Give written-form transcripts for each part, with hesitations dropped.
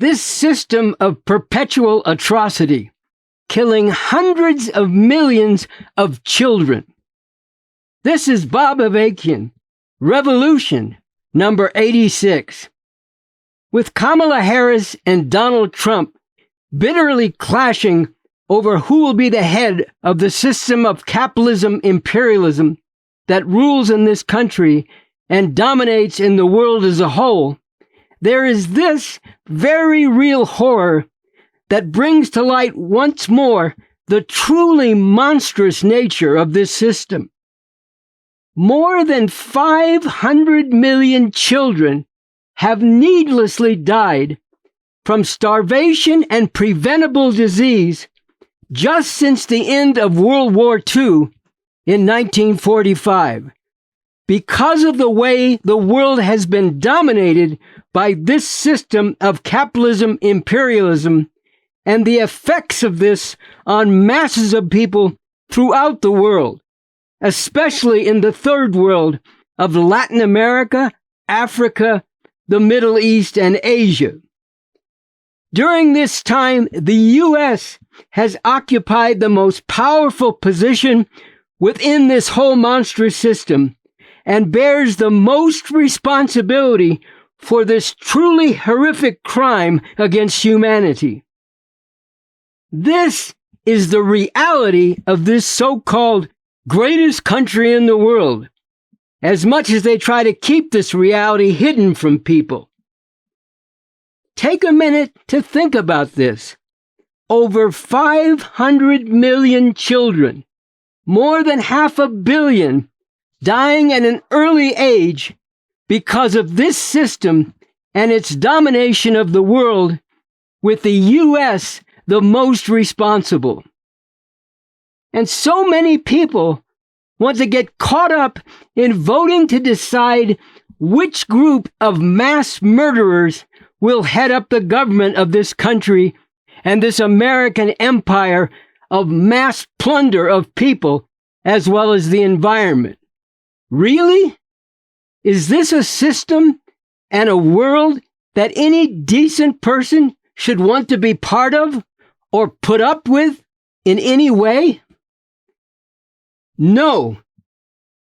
This system of perpetual atrocity, killing hundreds of millions of children. This is Bob Avakian, Revolution number 86. With Kamala Harris and Donald Trump bitterly clashing over who will be the head of the system of capitalism imperialism that rules in this country and dominates in the world as a whole, there is this very real horror that brings to light once more the truly monstrous nature of this system. More than 500 million children have needlessly died from starvation and preventable disease just since the end of World War II in 1945, because of the way the world has been dominated by this system of capitalism imperialism and the effects of this on masses of people throughout the world, especially in the third world of Latin America, Africa, the Middle East, and Asia. During this time, the U.S. has occupied the most powerful position within this whole monstrous system and bears the most responsibility for this truly horrific crime against humanity. This is the reality of this so-called greatest country in the world, as much as they try to keep this reality hidden from people. Take a minute to think about this. Over 500 million children, more than 500 million, dying at an early age because of this system and its domination of the world, with the U.S. the most responsible. And so many people want to get caught up in voting to decide which group of mass murderers will head up the government of this country and this American empire of mass plunder of people as well as the environment. Really? Is this a system and a world that any decent person should want to be part of or put up with in any way? No.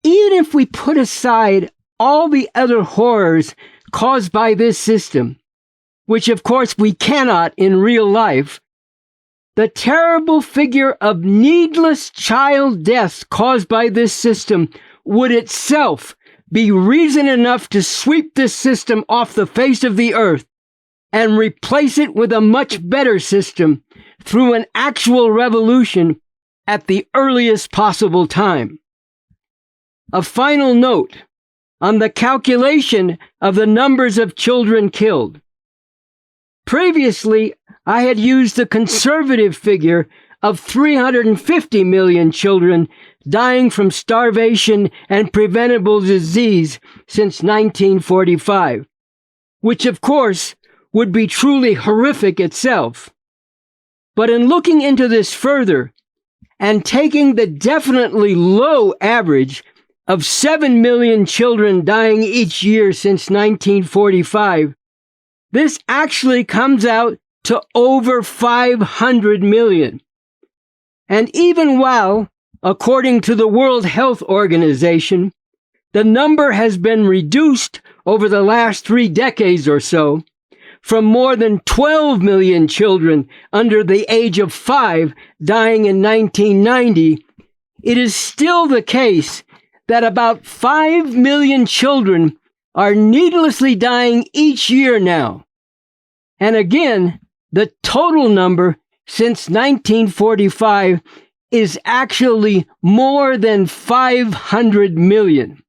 Even if we put aside all the other horrors caused by this system, which of course we cannot in real life, the terrible figure of needless child deaths caused by this system would itself be reason enough to sweep this system off the face of the earth and replace it with a much better system through an actual revolution at the earliest possible time. A final note on the calculation of the numbers of children killed. Previously, I had used the conservative figure of 350 million children dying from starvation and preventable disease since 1945, which of course would be truly horrific itself. But in looking into this further and taking the definitely low average of 7 million children dying each year since 1945, this actually comes out to over 500 million. And even while, according to the World Health Organization, the number has been reduced over the last 3 decades or so, from more than 12 million children under the age of 5 dying in 1990, it is still the case that about 5 million children are needlessly dying each year now. And again, the total number since 1945 is actually more than 500 million.